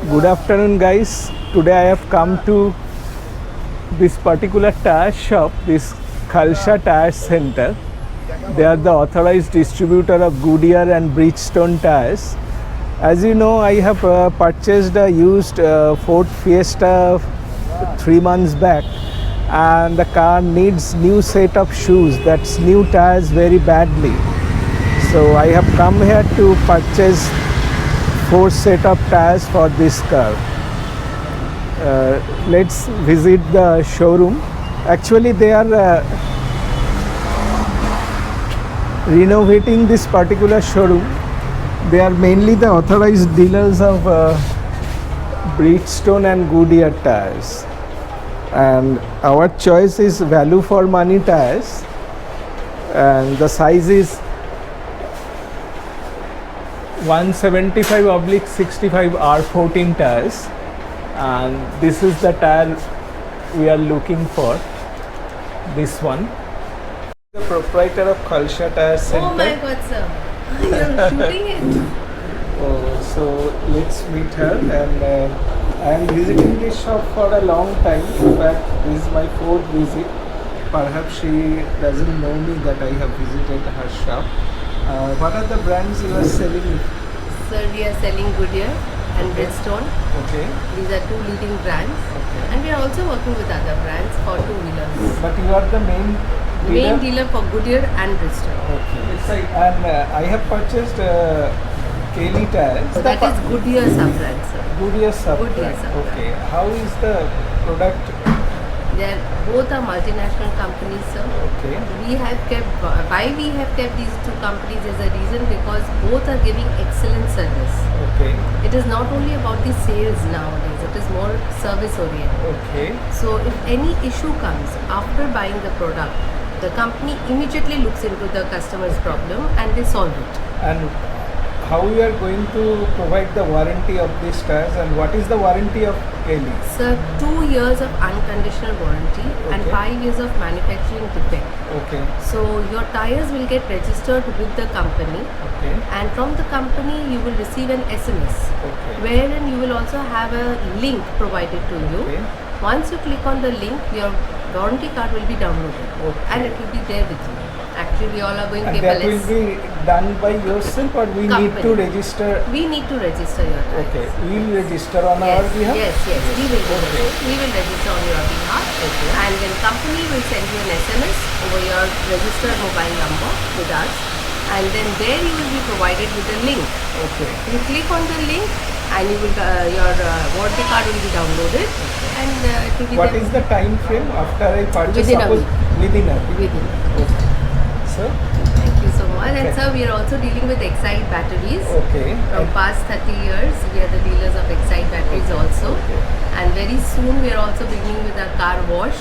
Good afternoon, guys. Today I have come to this particular tire shop, this Khalsa Tire Center. They are the authorized distributor of Goodyear and Bridgestone tires. As you know, I have purchased a used Ford Fiesta 3 months back, and the car needs new set of shoes. That's new tires very badly. So I have come here to purchase 4 set of tires for this car. Let's visit the showroom. Actually, they are renovating this particular showroom. They are mainly the authorized dealers of Bridgestone and Goodyear tires. And our choice is value for money tires. And the size is 175/65 R14 tires, and this is the tire we are looking for. This one. The proprietor of Khalsa Tire Center. Oh my God, sir! You're shooting it. So let's meet her, and I am visiting this shop for a long time. In fact, this is my 4th visit. Perhaps she doesn't know me that I have visited her shop. What are the brands you are selling? Sir, we are selling Goodyear and Bridgestone. Okay. These are 2 leading brands. Okay. And we are also working with other brands for 2-wheelers. But you are the main dealer? Main dealer for Goodyear and Bridgestone. Okay. And I have purchased Kelly tires. That is Goodyear sub-brand, sir. Goodyear sub-brand. Goodyear sub-brand. Okay. How is the product? They are both are multinational companies, sir. Okay. Why we have kept these 2 companies is a reason because both are giving excellent service. Okay. It is not only about the sales nowadays, it is more service oriented. Okay. So if any issue comes after buying the product, the company immediately looks into the customer's problem and they solve it. And how you are going to provide the warranty of these tires, and what is the warranty of Kelly? Sir, 2 years of unconditional warranty and Okay. 5 years of manufacturing defect. Okay. So your tires will get registered with the company, Okay. and from the company you will receive an SMS Okay. wherein you will also have a link provided to you. Okay. Once you click on the link, your warranty card will be downloaded Okay. and it will be there with you. Actually, we all are going And that will paperless. be done by yourself, or we need to Company. register? We need to register your tires. Okay. We will register on our Yes, behalf? yes, yes. We will do Okay. it. We will register on your behalf, Okay. and then company will send you an SMS over your registered mobile number with us, and then there you will be provided with a link. Okay. You click on the link, and you will your warranty card will be downloaded, and it will be What there is the time frame after I purchase? Within a Suppose week. Within a week. within. Okay. Sir? Thank you so much. And Okay. sir, we are also dealing with Excite batteries. Okay. From past 30 years, we are the dealers of Excite batteries also. Okay. And very soon we are also beginning with our car wash.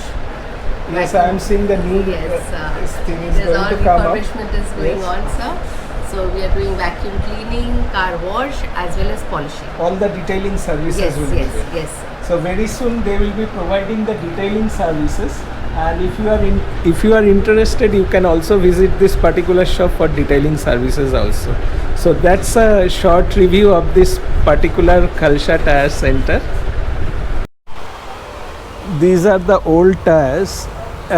Yes, I am seeing the new Yes, this thing is there's going all to come up. refurbishment is going Yes. on, sir. So we are doing vacuum cleaning, car wash, as well as polishing. All the detailing services Yes, will yes, be there. yes. So very soon they will be providing the detailing services, and if you are interested, you can also visit this particular shop for detailing services also. So that's a short review of this particular Khalsa Tire Center. These are the old tires.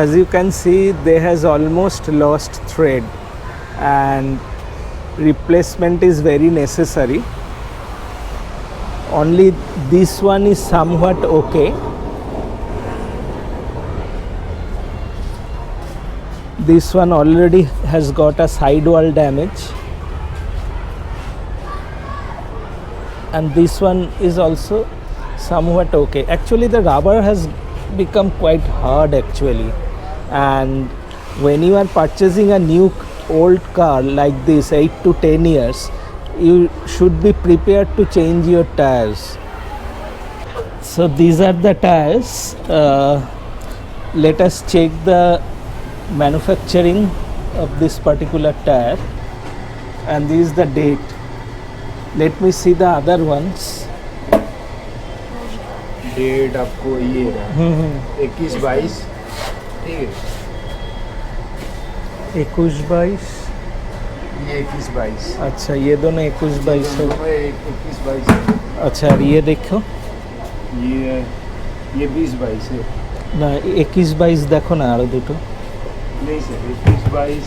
As you can see, they has almost lost thread, and replacement is very necessary. Only this one is somewhat okay. This one already has got a sidewall damage, and this one is also somewhat okay. Actually, the rubber has become quite hard actually, and when you are purchasing a new old car like this, 8 to 10 years, you should be prepared to change your tires. So these are the tires. Let us check the manufacturing of this particular tire, and this is the date. Let me see the other ones. Date आपको ये है 21-22 ठीक है 21-22 ये 21-22। अच्छा ये दोनों 21-22 है। दोनों 21-22 है। अच्छा और ये देखो ये 20-22 है। না 21-22 দেখো না আরো দুটো। नहीं सर 21-22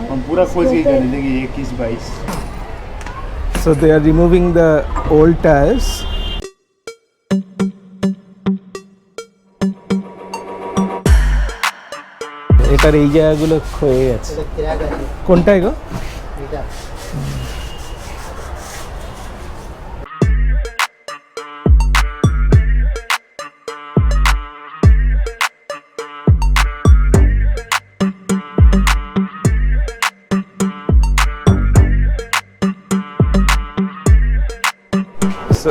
हम पूरा खोज के कर लेंगे 21-22। So they are removing the old tires. এটার এই জায়গাগুলো ক্ষয়ে গেছে। কোনটায় গো? So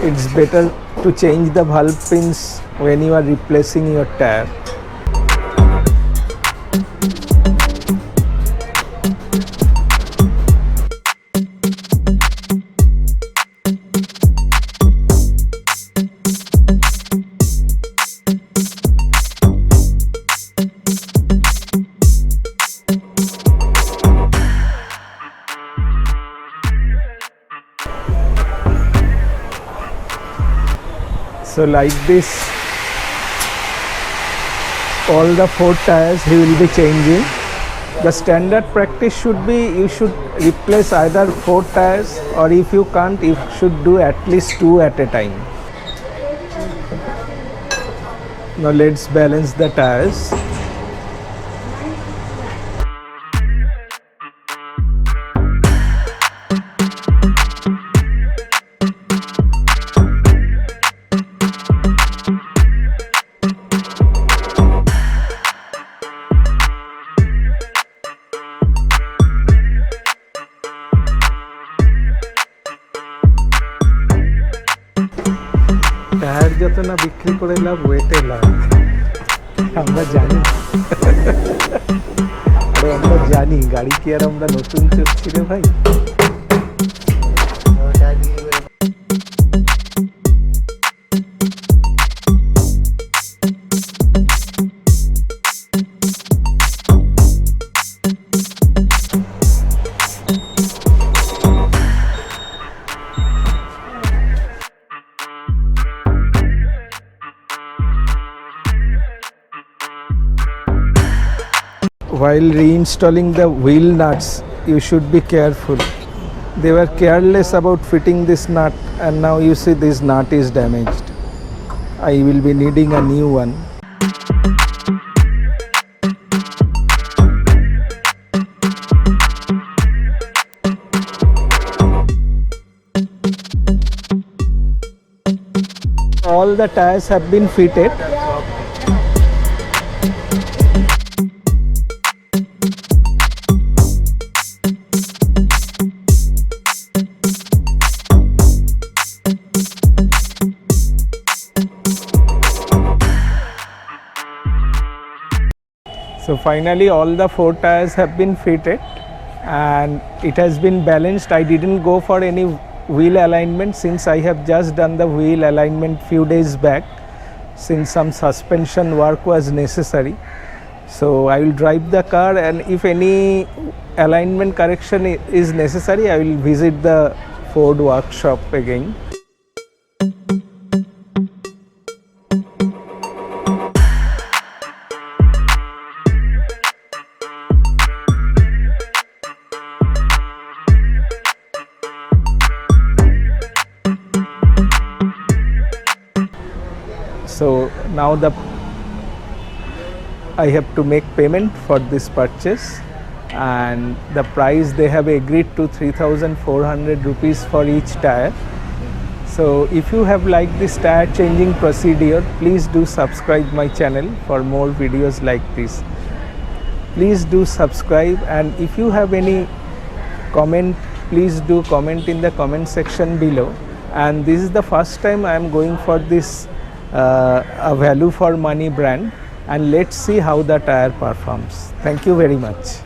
it's better to change the valve pins when you are replacing your tire. So like this, all the 4 tires he will be changing. The standard practice should be you should replace either 4 tires, or if you can't, you should do at least 2 at a time. Now let's balance the tires. Tyre যত না বিক্রি করে লাভ ওয়েটে লাভ, আমরা জানি। আরে আমরা জানি গাড়ি কি আর আমরা নতুন চড়ছি রে ভাই। While reinstalling the wheel nuts, you should be careful. They were careless about fitting this nut, and now you see this nut is damaged. I will be needing a new one. All the tires have been fitted. So finally all the 4 tires have been fitted and it has been balanced. I didn't go for any wheel alignment since I have just done the wheel alignment few days back, since some suspension work was necessary. So I will drive the car, and if any alignment correction is necessary, I will visit the Ford workshop again. So now I have to make payment for this purchase, and the price they have agreed to 3,400 rupees for each tire. So if you have liked this tire changing procedure, please do subscribe my channel for more videos like this. Please do subscribe, and if you have any comment, please do comment in the comment section below. And this is the first time I am going for this a value for money brand, and let's see how the tire performs. Thank you very much.